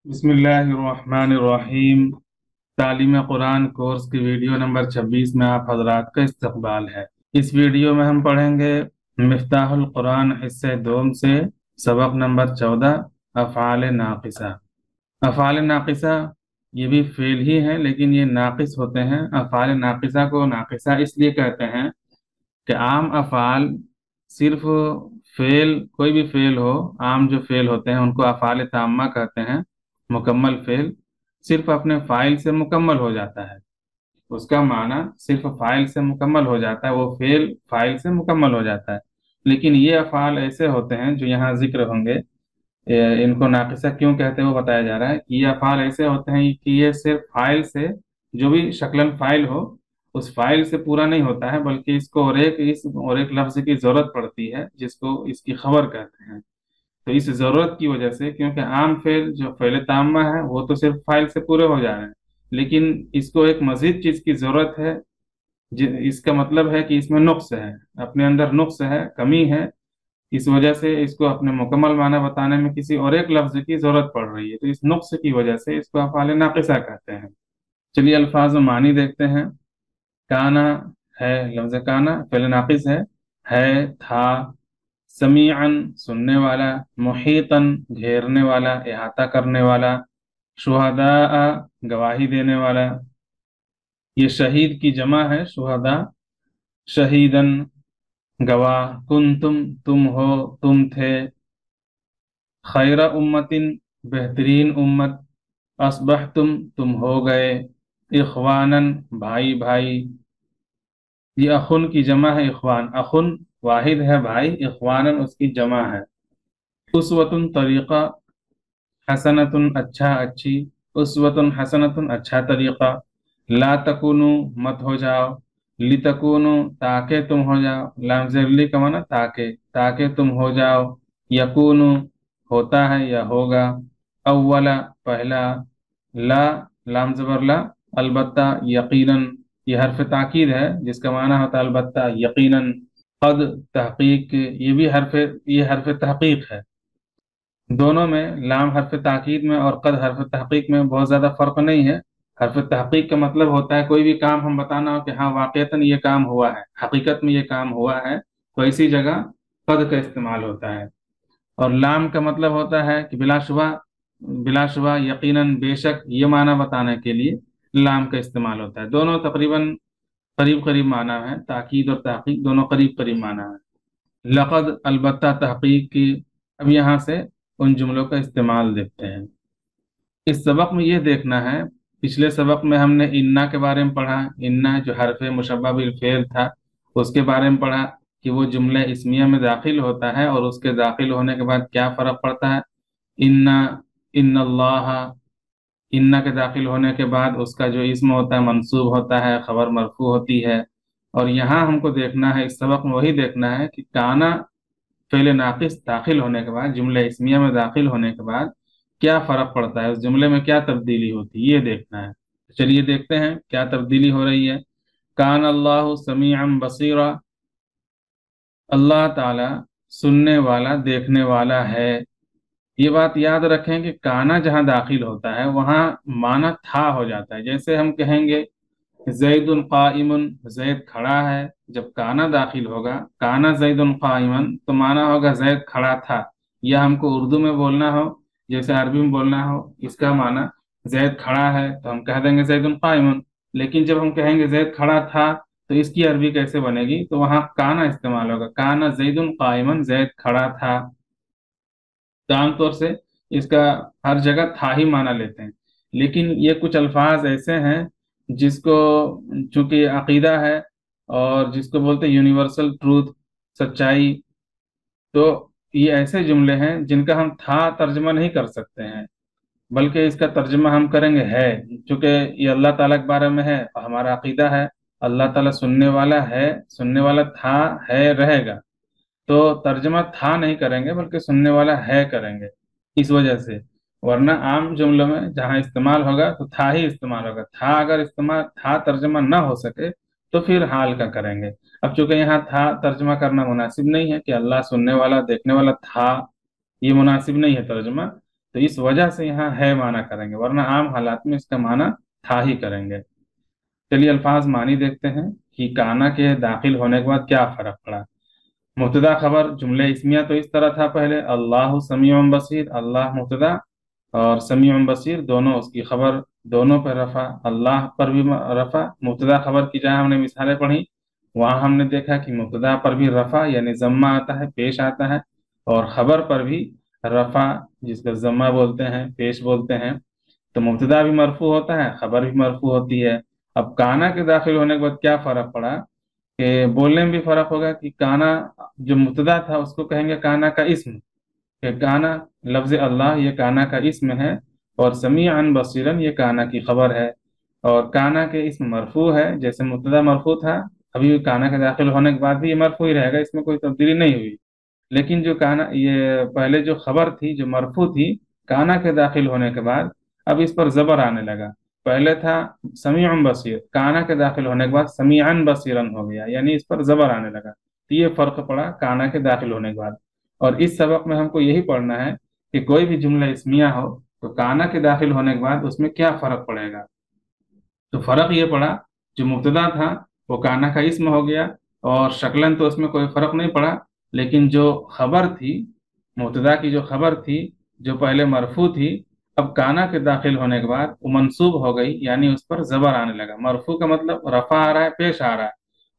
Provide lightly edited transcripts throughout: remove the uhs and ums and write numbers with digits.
बिस्मिल्लाहिर्रहमानिर्रहीम। तालीम कुरान कोर्स की वीडियो नंबर 26 में आप हजरात का इस्तकबाल है। इस वीडियो में हम पढ़ेंगे मिफ्ताहुल कुरान हिस्से दोम से सबक नंबर 14 अफ़आल नाक़िसा। अफ़आल नाक़िसा ये भी फ़ेल ही है, लेकिन ये नाक़िस होते हैं। अफ़आल नाक़िसा को नाक़िसा इसलिए कहते हैं कि आम अफ़आल सिर्फ फ़ेल, कोई भी फ़ेल हो, आम जो फ़ेल होते हैं उनको अफ़आल ताम्मा कहते हैं। मुकम्मल फ़ेल सिर्फ अपने फ़ाइल से मुकम्मल हो जाता है, उसका माना सिर्फ फ़ाइल से मुकम्मल हो जाता है, वो फ़ेल फ़ाइल से मुकम्मल हो जाता है। लेकिन ये अफ़आल ऐसे होते हैं जो यहाँ जिक्र होंगे, इनको नाक़िसा क्यों कहते हैं वो बताया जा रहा है कि ये अफ़आल ऐसे होते हैं कि ये सिर्फ फ़ाइल से, जो भी शक्लन फ़ाइल हो उस फाइल से पूरा नहीं होता है, बल्कि इसको और एक लफ्ज की जरूरत पड़ती है जिसको इसकी खबर कहते हैं। तो इस जरूरत की वजह से, क्योंकि आम फेल जो फेल तामा है वो तो सिर्फ फाइल से पूरे हो जा रहे हैं, लेकिन इसको एक मजीद चीज की जरूरत है। इसका मतलब है कि इसमें नुक्स है, अपने अंदर नुक्स है, कमी है। इस वजह से इसको अपने मुकम्मल माना बताने में किसी और एक लफ्ज की जरूरत पड़ रही है, तो इस नुक्स की वजह से इसको अफ़ाल नाक़िसा कहते हैं। चलिए अल्फाज और मानी देखते हैं। काना है, लफ्ज काना फेल नाकिस है था। समीअन सुनने वाला, मुहीतन घेरने वाला, इहाता करने वाला, शुहदा गवाही देने वाला। ये शहीद की जमा है शुहदा। शहीदन गवाह, तुम हो, तुम थे। खैरा उम्मतिन बेहतरीन उम्मत। असबह तुम हो गए। इखवानन भाई भाई। ये अखुन की जमा है इखवान। अखुन वाहिद है भाई, इखवानन उसकी जमा है। उसवतुन तरीका, हसनतुन अच्छा अच्छी। उसवतुन हसनतुन अच्छा तरीका। ला तकुनु मत हो जाओ। लितकुनु ताके तुम हो जाओ। लाम ज़ेरली का माना ताके, ताके तुम हो जाओ। यकुनु होता है या होगा। अव्वला पहला। ला लाम ज़बर ला। अलबत्ता यकीनन ये हर्फ ताकीद है जिसका माना होता है अलबत्ता यकीनन। कद तहकीक ये हर्फ तहकीक है। दोनों में लाम हर्फ ताकीद में और कद हर्फ तहकीक में बहुत ज्यादा फर्क नहीं है। हर्फ तहकीक का मतलब होता है कोई भी काम हम बताना हो कि हाँ वाकईतन ये काम हुआ है, हकीकत में ये काम हुआ है, तो इसी जगह कद का इस्तेमाल होता है। और लाम का मतलब होता है कि बिलाशुबा, बिलाशुबा यकीनन बेशक, ये माना बताने के लिए लाम का इस्तेमाल होता है। दोनों तकरीबन करीब करीब माना है, ताकीद और तहकीक दोनों करीब करीब माना है। लक़द अलबत्ता तहकीक की। अब यहाँ से उन जुमलों का इस्तेमाल देखते हैं। इस सबक में ये देखना है, पिछले सबक में हमने इन्ना के बारे में पढ़ा, इन्ना जो हरफ मुशब्बह बिल फेल था उसके बारे में पढ़ा कि वो जुमले इस्मिया में दाखिल होता है और उसके दाखिल होने के बाद क्या फर्क पड़ता है। इन्ना, इन्नल्लाह, इन्ना के दाखिल होने के बाद उसका जो इस्म होता है मंसूब होता है, खबर मरफू होती है। और यहाँ हमको देखना है, इस सबक में वही देखना है कि काना फेल नाकिस दाखिल होने के बाद, जुमले इस्मिया में दाखिल होने के बाद क्या फर्क पड़ता है, उस जुमले में क्या तब्दीली होती है, ये देखना है। चलिए देखते हैं क्या तब्दीली हो रही है। कान अल्लाह समीअन बसीरा, अल्लाह ताला सुनने वाला देखने वाला है। ये बात याद रखें कि काना जहाँ दाखिल होता है वहाँ माना था हो जाता है। जैसे हम कहेंगे जैदुन काइमुन, जैद खड़ा है, जब काना दाखिल होगा, काना जैदुन काइमन, तो माना होगा जैद खड़ा था। या हमको उर्दू में बोलना हो, जैसे अरबी में बोलना हो, इसका माना जैद खड़ा है तो हम कह देंगे जैदुन काइमुन। लेकिन जब हम कहेंगे जैद खड़ा था तो इसकी अरबी कैसे बनेगी, तो वहाँ काना इस्तेमाल होगा। काना जैदुन काइमन, जैद खड़ा था। तो आमतौर से इसका हर जगह था ही माना लेते हैं। लेकिन ये कुछ अल्फाज ऐसे हैं जिसको, चूंकि अकीदा है और जिसको बोलते हैं यूनिवर्सल ट्रूथ, सच्चाई, तो ये ऐसे जुमले हैं जिनका हम था तर्जमा नहीं कर सकते हैं, बल्कि इसका तर्जमा हम करेंगे है। चूंकि ये अल्लाह ताला के बारे में है और हमारा अकीदा है अल्लाह ताला सुनने वाला है, सुनने वाला था, है, रहेगा। तो तर्जमा था नहीं करेंगे बल्कि सुनने वाला है करेंगे, इस वजह से। वरना आम जुमलों में जहाँ इस्तेमाल होगा तो था ही इस्तेमाल होगा। था अगर इस्तेमाल, था तर्जमा ना हो सके तो फिर हाल का करेंगे। अब चूंकि यहाँ था तर्जमा करना मुनासिब नहीं है कि अल्लाह सुनने वाला देखने वाला था, ये मुनासिब नहीं है तर्जमा। تو اس وجہ سے یہاں ہے معنی کریں گے، ورنہ عام حالات میں اس کا معنی تھا ہی کریں گے۔ چلیے الفاظ معنی دیکھتے ہیں کہ کانا کے داخل ہونے کے بعد کیا فرق پڑا۔ مبتدا خبر جملہ اسمیہ تو اس طرح تھا پہلے، اللہ سمیع بصیر، اللہ مبتدا اور سمیع بصیر دونوں اس کی خبر، دونوں پر رفع، اللہ پر بھی رفع۔ مبتدا خبر کی جہاں ہم نے مثالیں پڑھی وہاں ہم نے دیکھا کہ مبتدا پر بھی رفع یعنی ضمہ آتا ہے، پیش آتا ہے، اور خبر پر بھی رفع جس کا ضمہ بولتے ہیں، پیش بولتے ہیں۔ تو مبتدا بھی مرفوع ہوتا ہے، خبر بھی مرفوع ہوتی ہے۔ اب کانا کے داخل ہونے کے بعد کیا فرق پڑا کہ بولنے میں بھی فرق ہوگا کہ کانا جو مبتدا تھا اس کو کہیں گے کانا کا اسم، کہ کانا لفظ اللہ یہ کانا کا اسم ہے، اور سمیعاً بصیراً یہ کانا کی خبر ہے، اور کانا کے اسم مرفوع ہے، جیسے مبتدا مرفوع تھا ابھی بھی کانا کے داخل ہونے کے بعد بھی یہ مرفوع ہی رہے گا، اس میں کوئی تبدیلی نہیں ہوئی۔ لیکن جو کانا یہ پہلے جو خبر تھی جو مرفوع تھی، کانا کے داخل ہونے کے بعد اب اس پر زبر آنے لگا۔ پہلے تھا سمیع بصیر، کانا کے داخل ہونے کے بعد سمیعاً بصیراً ہو گیا، یعنی اس پر زبر آنے لگا۔ تو یہ فرق پڑا کانا کے داخل ہونے کے بعد۔ اور اس سبق میں ہم کو یہی پڑھنا ہے کہ کوئی بھی جملہ اسمیہ ہو تو کانا کے داخل ہونے کے بعد اس میں کیا فرق پڑے گا۔ تو فرق یہ پڑا جو مبتدا تھا وہ کانا کا اسم ہو گیا، اور شکلاً تو اس میں کوئی فرق نہیں پڑا، لیکن جو خبر تھی مبتدا کی، جو خبر تھی جو پہلے مرفوع تھی، اب کانا کے داخل ہونے کے بعد وہ منصوب ہو گئی، یعنی اس پر زبر آنے لگا۔ مرفوع کا مطلب رفع آ رہا ہے، پیش آ رہا ہے،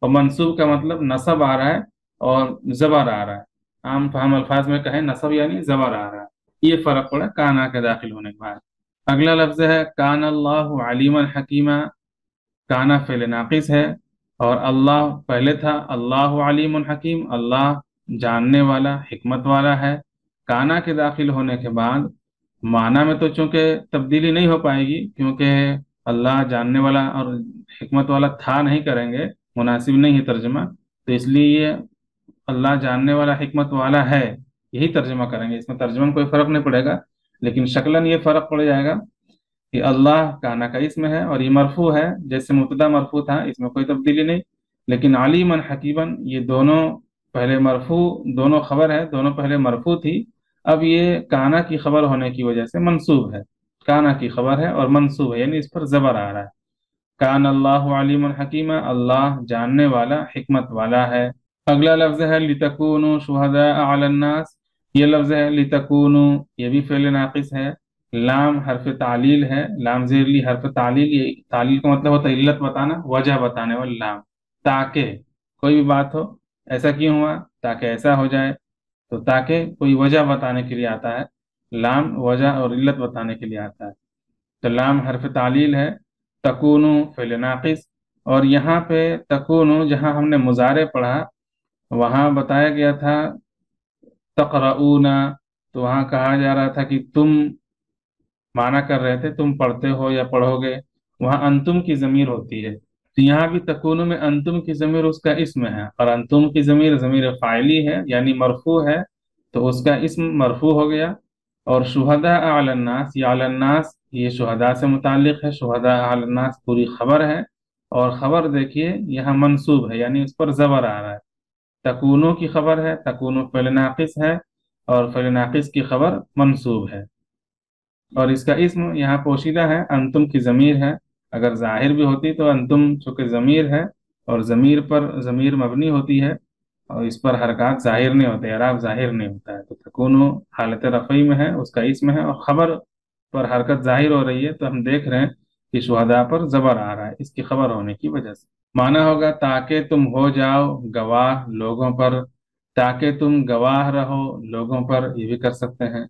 اور منصوب کا مطلب نصب آ رہا ہے اور زبر آ رہا ہے۔ عام فہم الفاظ میں کہیں نصب یعنی زبر آ رہا ہے۔ یہ فرق پڑا کانا کے داخل ہونے کے بعد۔ اگلا لفظ ہے کان اللہ علیما حکیما۔ کانا فعل ناقص ہے، اور اللہ پہلے تھا اللہ علیم حکیم، اللہ جاننے والا حکمت والا ہے۔ کانا کے داخل ہونے کے بعد معنی میں تو چونکہ تبدیلی نہیں ہو پائے گی، کیونکہ اللہ جاننے والا اور حکمت والا تھا نہیں کریں گے، مناسب نہیں ہے ترجمہ، تو اس لیے یہ اللہ جاننے والا حکمت والا ہے یہی ترجمہ کریں گے، اس میں ترجمہ میں کوئی فرق نہیں پڑے گا، لیکن شکلاً یہ فرق پڑ جائے گا کہ اللہ کانا کا اسم ہے اور یہ مرفوع ہے، جیسے مبتدا مرفوع تھا اس میں کوئی تبدیلی نہیں، لیکن علیمن حکیمن یہ دونوں پہلے مرفوع، دونوں خبر ہے، دونوں پہلے مرفوع تھی، اب یہ کانا کی خبر ہونے کی وجہ سے منصوب ہے، کانا کی خبر ہے اور منصوب ہے، یعنی اس پر زبر آ رہا ہے۔ کان اللہ علیم حکیمہ، اللہ جاننے والا حکمت والا ہے۔ اگلا لفظ ہے لتکونوا شہداء علی الناس۔ یہ لفظ ہے لتکونوا، یہ بھی فعل ناقص ہے، لام حرف تعلیل ہے، لام زیر لی حرف تعلیل، یہ تعلیل کا مطلب ہوتا ہے علت بتانا، وجہ بتانے والا لام، تاکہ کوئی بھی بات ہو، ایسا کیوں ہوا تاکہ ایسا ہو جائے، تو تاکہ کوئی وجہ بتانے کے لیے آتا ہے، لام وجہ اور علت بتانے کے لیے آتا ہے، تو لام حرف تعلیل ہے، تکونو فعل ناقص، اور یہاں پہ تکونو جہاں ہم نے مضارع پڑھا وہاں بتایا گیا تھا تقرؤون، تو وہاں کہا جا رہا تھا کہ تم معنی کر رہے تھے تم پڑھتے ہو یا پڑھو گے، وہاں انتم کی ضمیر ہوتی ہے، تو یہاں بھی تکونو میں انتم کی ضمیر اس کا اسم ہے، اور انتم کی ضمیر ضمیر فاعلی ہے یعنی مرفوع ہے، تو اس کا اسم مرفوع ہو گیا۔ اور شہداء علی الناس، یہ علی الناس یہ شہداء سے متعلق ہے، شہداء علی الناس پوری خبر ہے، اور خبر دیکھیے یہاں منصوب ہے یعنی اس پر زبر آ رہا ہے، تکونو کی خبر ہے، تکونو فعل ناقص ہے، اور فعل ناقص کی خبر منصوب ہے، اور اس کا اسم یہاں پوشیدہ ہے، انتم کی ضمیر ہے، اگر ظاہر بھی ہوتی تو انتم چونکہ ضمیر ہے اور ضمیر پر ضمیر مبنی ہوتی ہے اور اس پر حرکات ظاہر نہیں ہوتے، اعراب ظاہر نہیں ہوتا ہے، تو تکونو حالت رفعی میں ہے، اس کا اسم ہے، اور خبر پر حرکت ظاہر ہو رہی ہے، تو ہم دیکھ رہے ہیں کہ شہداء پر زبر آ رہا ہے اس کی خبر ہونے کی وجہ سے۔ معنی ہوگا تاکہ تم ہو جاؤ گواہ لوگوں پر، تاکہ تم گواہ رہو لوگوں پر، یہ بھی کر سکتے ہیں۔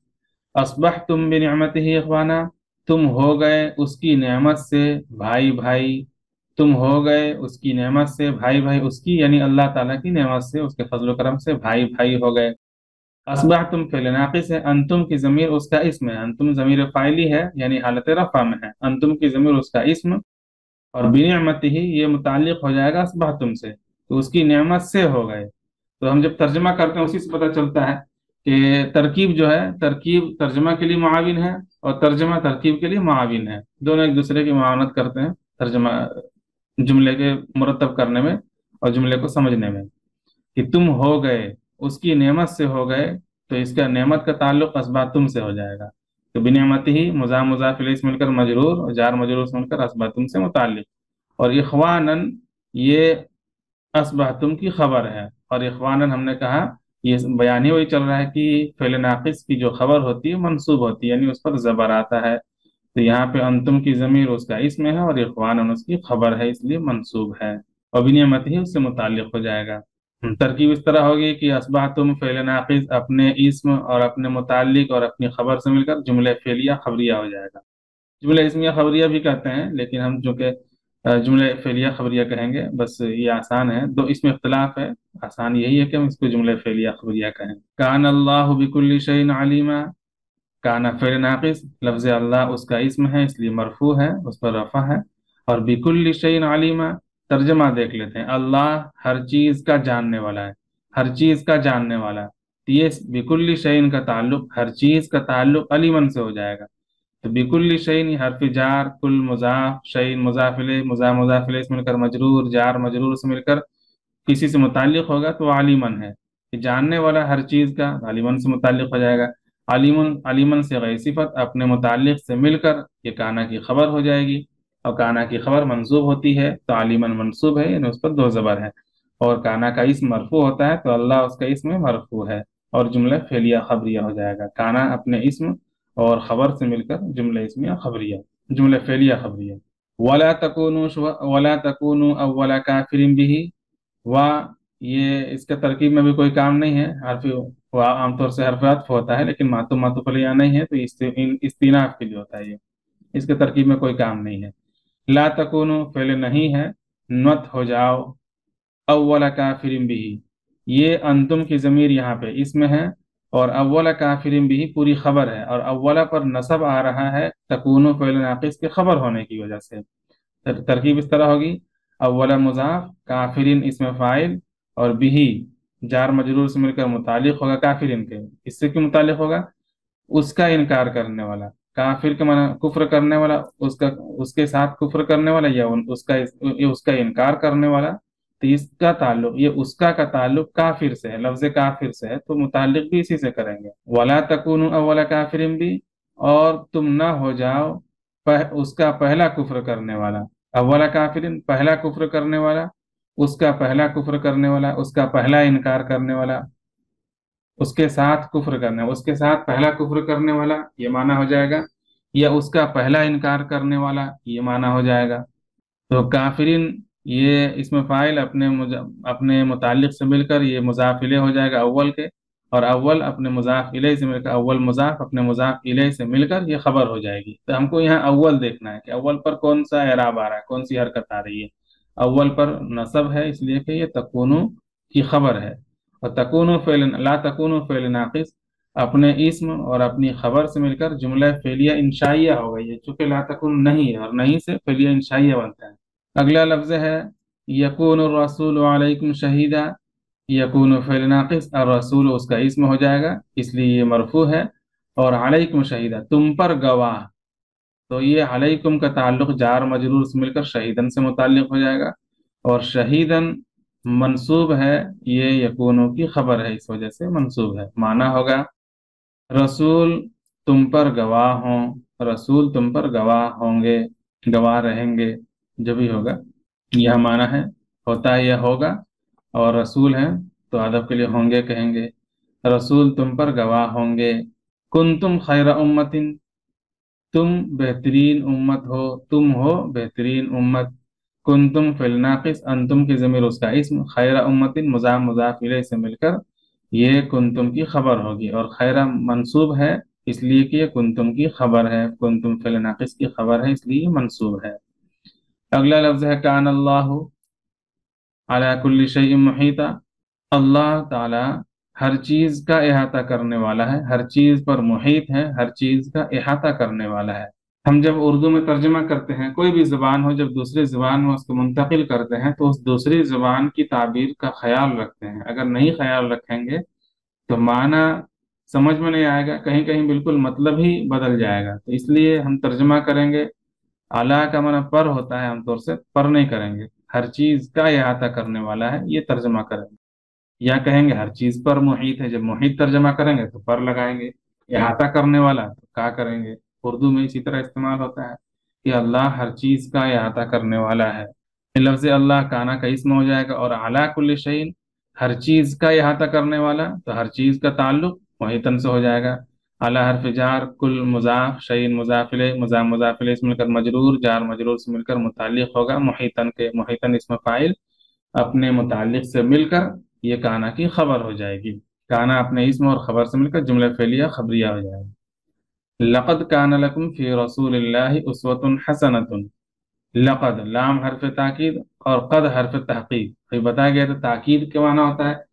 اصبحتم بنعمتہ اخوانا، تم ہو گئے اس کی نعمت سے بھائی بھائی، تم ہو گئے اس کی نعمت سے بھائی بھائی، اس کی یعنی اللہ تعالیٰ کی نعمت سے، اس کے فضل و کرم سے بھائی بھائی ہو گئے۔ اصبحتم فعل ناقص ہے، انتم کی ضمیر اس کا اسم ہے، انتم ضمیر فاعلی ہے یعنی حالت رفع میں ہے، انتم کی ضمیر اس کا اسم، اور بنعمتہ یہ متعلق ہو جائے گا اصبحتم سے، تو اس کی نعمت سے ہو گئے۔ تو ہم جب ترجمہ کرتے ہیں اسی سے پتہ چلتا ہے کہ ترکیب جو ہے، ترکیب ترجمہ کے لیے معاون ہے اور ترجمہ ترکیب کے لیے معاون ہے، دونوں ایک دوسرے کی معاونت کرتے ہیں ترجمہ جملے کے مرتب کرنے میں اور جملے کو سمجھنے میں۔ کہ تم ہو گئے اس کی نعمت سے ہو گئے، تو اس کا نعمت کا تعلق اصبحتم سے ہو جائے گا، तो बिनिअमतिही मुज़ाफ इलैहि से मिलकर मजरूर और जार मजरूर से मिलकर असबहतुम से मुताल्लिक। और इख्वानन ये असबहतुम की खबर है। और इख्वानन हमने कहा ये बयान ही वही चल रहा है कि फेल नाकिस की जो खबर होती है मंसूब होती है, यानी उस पर जबर आता है। तो यहाँ पे अंतुम की जमीर उसका इसम है और इख्वानन उसकी खबर है, इसलिए मंसूब है। और बिनियमत ही उससे मुताल्लिक हो जाएगा। तरकीब इस तरह होगी कि असबाह फेल नाकिस अपने इसम और अपने मुताल्लिक और अपनी खबर से मिलकर जुमले फेलिया खबरिया हो जाएगा। जुमले इसमिया खबरिया भी कहते हैं, लेकिन हम चूंकि जुमले फेलिया खबरिया कहेंगे, बस ये आसान है, दो इसमें इख्तलाफ है। आसान यही है कि हम इसको जुमले फेलिया खबरिया कहें। कान अल्लाह बिकुल्लि शैइन अलीमा, काना फेल नाकिस, लफ्ज अल्लाह उसका इसम है इसलिए मरफू है, उस पर रफा है। और बिकुल्लि शैइन अलीमा, तर्जमा देख लेते हैं। अल्लाह हर चीज का जानने वाला है, हर चीज का जानने वाला। तो ये बिकुल्लि शैइन का ताल्लुक, हर चीज का ताल्लुक अलीमन से हो जाएगा। तो बिकुल्लि शैइन हर्फ जार, कुल मुजाफ, शैइन मुजाफ इलैह, मुजाफ इलैह से मिलकर मजरूर, जार मजरूर से मिलकर किसी से मुताल्लिक होगा तो आलिमन है कि जानने वाला हर चीज का, आलिमन से मुताल्लिक हो जाएगा। आलिमन, आलिमन से गैर सिफत अपने मुताल्लिक से मिलकर ये काना की खबर हो जाएगी। और काना की खबर मंसूब होती है तो आलिमन मंसूब है, यानी उस पर दो जबर है। और काना का इसम मरफू होता है तो अल्लाह उसका इसम मरफू है। और जुमला फेलिया खबरिया हो जाएगा। काना अपने इसम और खबर से मिलकर जुमला इसमिया खबरिया, जुमला फेलिया खबरिया। वला तकूनु अव्वला काफिरिन बिही, वाह ये इसका तरकीब में भी कोई काम नहीं है। हर्फ वाह आमतौर से हर्फ अत्फ होता है, लेकिन मातुम मातुफ अलैह यहाँ नहीं है, तो इस्तीनाफ के लिए होता है ये। इसके तरकीब में कोई काम नहीं है। ला तकूनु फेल नहीं है, नत हो जाओ, अव्वला काफिरिन बिही, ये अंतुम की जमीर यहाँ पे इसमें है और अव्वला काफिरिन बिही पूरी खबर है। और अव्वला पर नसब आ रहा है तकूनु फेल नाकिस के खबर होने की वजह से। तरकीब इस तरह होगी, अव्वला मुजाफ, काफिरिन इसमें फाइल, और बिही जार मजरूर से मिलकर मुतालिक होगा काफिरिन के। इससे क्यों मुतालिक होगा? उसका इनकार करने वाला, काफिर के माना कुफ्र करने वाला, उसका उसके साथ कुफ्र करने वाला या उसका इनकार करने वाला। तो इसका ताल्लुक, ये उसका का ताल्लुक काफिर से है, लफ्ज काफिर से है, तो मुतालिक भी इसी से करेंगे। वला तकुनु अव्वला काफिरिन भी, और तुम ना हो जाओ उसका पहला कुफ्र करने वाला। अव्वला काफिरिन पहला कुफ्र करने वाला, उसका पहला कुफ्र करने वाला, उसका पहला इनकार करने वाला, उसके साथ कुफ्र करने, उसके साथ पहला कुफ्र करने वाला ये माना हो जाएगा, या उसका पहला इनकार करने वाला ये माना हो जाएगा। तो काफिरिन ये इसमें फाइल अपने मुतालिक से मिलकर ये मुजाफ इलैह हो जाएगा अव्वल के। और अव्वल अपने मुजाफ इलैह से मिलकर, अव्वल मुजाफ अपने मुजाफ इलैह से मिलकर ये खबर हो जाएगी। तो हमको यहाँ अव्वल देखना है कि अव्वल पर कौन सा एराब आ रहा है, कौन सी हरकत आ रही है। अव्वल पर नसब है इसलिए कि ये तकूनु की खबर है। और तकूनु फेल, ला तकूनु फेल नाकिस अपने इस्म और अपनी खबर से मिलकर जुमला फेलिया इंशाइया हो गई है, चूंकि ला तकून नहीं है और नहीं से फेलिया इंशाइया बनता है। अगला लफ्ज है यकून रसूल अलैकुम शहीदा, यकून फेल नाकिस और रसूल उसका इस्म हो जाएगा इसलिए ये मरफू है। और अलैकुम शहीदा तुम पर गवाह, तो ये अलैकुम का ताल्लुक जार मजरूर से मिलकर शहीदन से मुताल्लिक हो जाएगा। और शहीदन मंसूब है, ये यकूनों की खबर है इस वजह से मंसूब है। माना होगा रसूल तुम पर गवाह हों, रसूल तुम पर गवाह होंगे, गवाह रहेंगे, जो भी होगा यह माना है। होता है यह होगा, और रसूल हैं तो अदब के लिए होंगे कहेंगे। रसूल तुम पर गवाह होंगे। कुंतुम खैर उम्मतिन, तुम बेहतरीन उम्मत हो, तुम हो बेहतरीन उम्मत। कुंतुम फिल नाकिस, अंतुम की ज़मीर उसका इस्म, खैर उम्मतिन मुजाफ इलैह से मिलकर ये कुंतुम की खबर होगी। और खैरा मंसूब है इसलिए कि ये कुंतुम की खबर है, कुंतुम फिल नाकिस की खबर है इसलिए ये मंसूब है। अगला लफ्ज है कान अल्लाहु अला कुल्ली शैइन मुहीता, अल्लाह ताला हर चीज का इहाता करने वाला है, हर चीज पर मुहीत है, हर चीज का इहाता करने वाला है। हम जब उर्दू में तर्जमा करते हैं, कोई भी जुबान हो, जब दूसरी जुबान में उसको मुंतकिल करते हैं तो उस दूसरी जुबान की ताबीर का ख्याल रखते हैं। अगर नहीं ख्याल रखेंगे तो माना समझ में नहीं आएगा, कहीं कहीं बिल्कुल मतलब ही बदल जाएगा। तो इसलिए हम तर्जमा करेंगे, आला का माना पर होता है, आमतौर से पर नहीं करेंगे, हर चीज का इहाता करने वाला है ये तर्जमा करेंगे। या कहेंगे हर चीज पर मुहीत है, जब मुहीत तर्जमा करेंगे तो पर लगाएंगे। احاطہ کرने वाला, तो क्या करेंगे. उर्दू में इसी तरह इस्तेमाल होता है कि अल्लाह हर चीज का अहाता करने वाला है. लफ्ज अल्लाह काना का इसम हो जाएगा, और अला कुल्ली शैइन हर चीज का अहाता करने वाला, तो हर चीज का ताल्लुक वही तन से हो जाएगा. अला हर्फ जार, कुल मुजाफ, शैइन मुजाफिले, मुजाफिले से मिलकर मजरूर, जार मजरूर से मिलकर मुतालिक होगा मुहितन के. मुहितन इसमें फाइल अपने मुतालिक से मिलकर ये काना की खबर हो जाएगी. काना अपने इसम और खबर से मिलकर जुमला फेलिया खबरिया हो जाएगा. लक़द कान लकुम फी रसूलिल्लाहि उस्वतुन हसनतुन. लक़द लाम हरफ ताकीद और कद हरफ तहकीक. तो बताया गया था ताकीद के माना होता है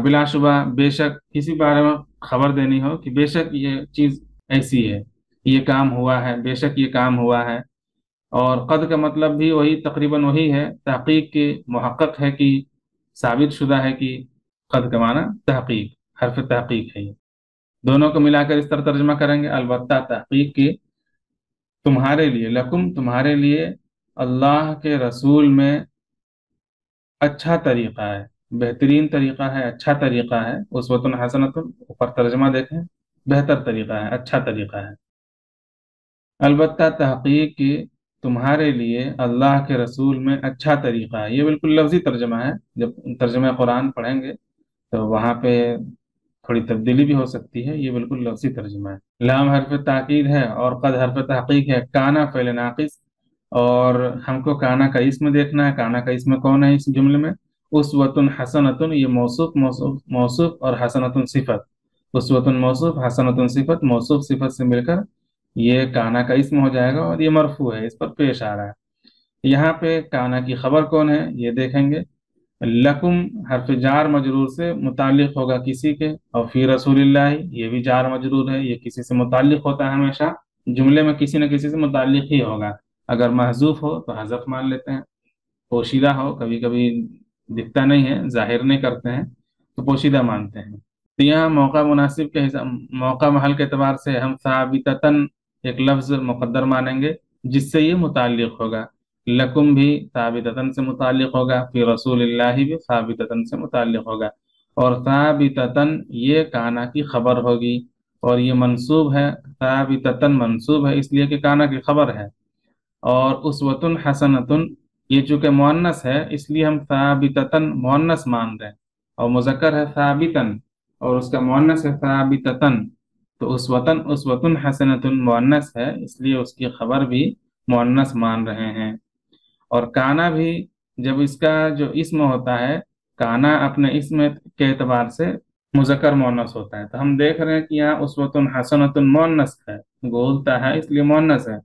बिलाशुबा, बेशक किसी बारे में खबर देनी हो कि बेशक ये चीज ऐसी है, ये काम हुआ है, बेशक ये काम हुआ है. और कद का मतलब भी वही, तकरीबन वही है. तहकीक के मुहक्कक है कि साबित शुदा है कि कद का माना तहकीक, हरफ तहकीक है ये. दोनों को मिलाकर इस तरह तर्जमा करेंगे. अलबत्ता तहकीक की तुम्हारे लिए, लकुम तुम्हारे लिए, अल्लाह के रसूल में अच्छा तरीका है, बेहतरीन तरीका है, अच्छा तरीका है. उसवतुन हसनतुन ऊपर तर्जमा देखें, बेहतर तरीका है, अच्छा तरीका है. अलबत्ता तहकीक की तुम्हारे लिए अल्लाह के रसूल में अच्छा तरीका है, ये बिल्कुल लफ्जी तर्जमा है. जब तर्जमा कुरान पढ़ेंगे तो वहाँ पे थोड़ी तब्दीली भी हो सकती है. ये बिल्कुल लफ्जी तर्जुमा है. लाम हरफ ताकीद है और कद हरफ तहकीक है. काना फ़ेल नाकिस, और हमको काना का इसम देखना है. काना का इसम कौन है इस जुमले में? उसवतुन हसनतुन, ये मौसूफ मौसूफ मौसूफ और हसनतुन सिफत. उसवतुन मौसूफ, हसनतुन सिफत, मौसूफ सिफत से मिलकर ये काना का इसम हो जाएगा, और ये मरफू है, इस पर पेश आ रहा है. यहाँ पे काना की खबर कौन है ये देखेंगे. लकुम हर्फ जार मजरूर से मुतालिक होगा किसी के, और फी रसूलिल्लाह ये भी जार मजरूर है, ये किसी से मुतालिक होता है हमेशा. जुमले में किसी न किसी से मुतालिक ही होगा. अगर महजूफ हो तो हजफ मान लेते हैं, पोशीदा हो, कभी कभी दिखता नहीं है, जाहिर नहीं करते हैं, तो पोशीदा मानते हैं. तो यहाँ मौका मुनासिब के हिसाब, मौका महल के एतबार से हम साबिततन एक लफ्ज मुकद्दर मानेंगे जिससे ये मुतालिक होगा. लकुम भी साबिततन से मुतालिक होगा, फिर रसूलिल्लाहि भी साबिततन से मुतालिक होगा. और साबिततन ये काना की खबर होगी, और ये मंसूब है. साबिततन मंसूब है इसलिए कि काना की खबर है. और उसवतुन हसनतुन ये चूंकि मुअन्नस है इसलिए हम साबिततन मुअन्नस मान रहे हैं, और मुज़क्कर है साबितन और उसका मुअन्नस है साबिततन. तो उसवतन उसवतुन हसनतुन मुअन्नस है इसलिए उसकी खबर भी मुअन्नस मान रहे हैं. और काना भी जब इसका जो इस्म होता है, काना अपने इस्म के एतबार से मुज़क्कर मुअन्नस होता है. तो हम देख रहे हैं कि यहाँ उसवतुन हसनतुन मुअन्नस है, गोलता है इसलिए मुअन्नस है,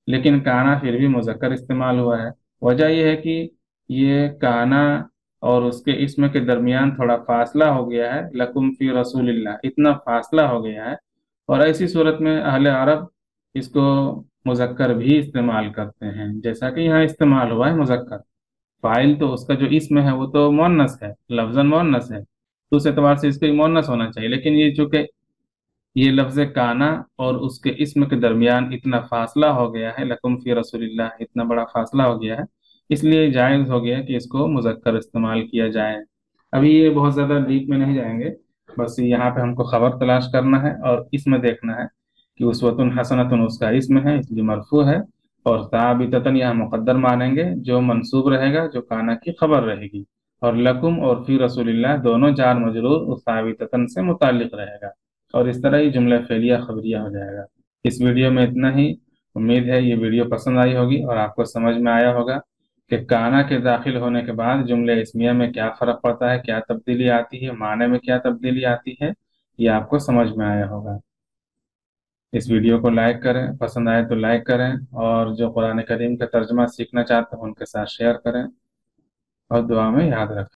लेकिन काना फिर भी मुज़क्कर इस्तेमाल हुआ है. वजह यह है कि ये काना और उसके इस्म के दरमियान थोड़ा फासला हो गया है. लकुम फी रसूलिल्लाह, इतना फासला हो गया है. और ऐसी सूरत में अहले अरब इसको मुजक्कर भी इस्तेमाल करते हैं, जैसा कि यहाँ इस्तेमाल हुआ है मुजक्कर. फाइल तो उसका जो इसम है वो तो मोन्नस है, लफ्जन मोन्नस है, तो उस एतबार से इसका मोन्नस होना चाहिए. लेकिन ये चूंकि ये लफ्ज काना और उसके इसम के दरमियान इतना फासला हो गया है, लकुम फी रसूलिल्लाह इतना बड़ा फासला हो गया है, इसलिए जायज़ हो गया कि इसको मुजक्कर इस्तेमाल किया जाए. अभी ये बहुत ज़्यादा डीप में नहीं जाएंगे, बस यहाँ पे हमको खबर तलाश करना है और इसमें देखना है कि उसवतुन हसनतुन उसका इसम है इसलिए मरफू है, और साबिततन यहाँ मुकद्दर मानेंगे जो मंसूब रहेगा, जो काना की खबर रहेगी. और लकुम और फी रसूलिल्लाह दोनों जार मजरूर उस साबिततन से मुताल्लिक रहेगा, और इस तरह ही जुमला फेलिया खबरिया हो जाएगा. इस वीडियो में इतना ही. उम्मीद है ये वीडियो पसंद आई होगी और आपको समझ में आया होगा कि काना के दाखिल होने के बाद जुमले इस्मिया में क्या फ़र्क पड़ता है, क्या तब्दीली आती है, माने में क्या तब्दीली आती है, ये आपको समझ में आया होगा. इस वीडियो को लाइक करें, पसंद आए तो लाइक करें, और जो कुरान करीम का तर्जुमा सीखना चाहते हैं उनके साथ शेयर करें, और दुआ में याद रखें.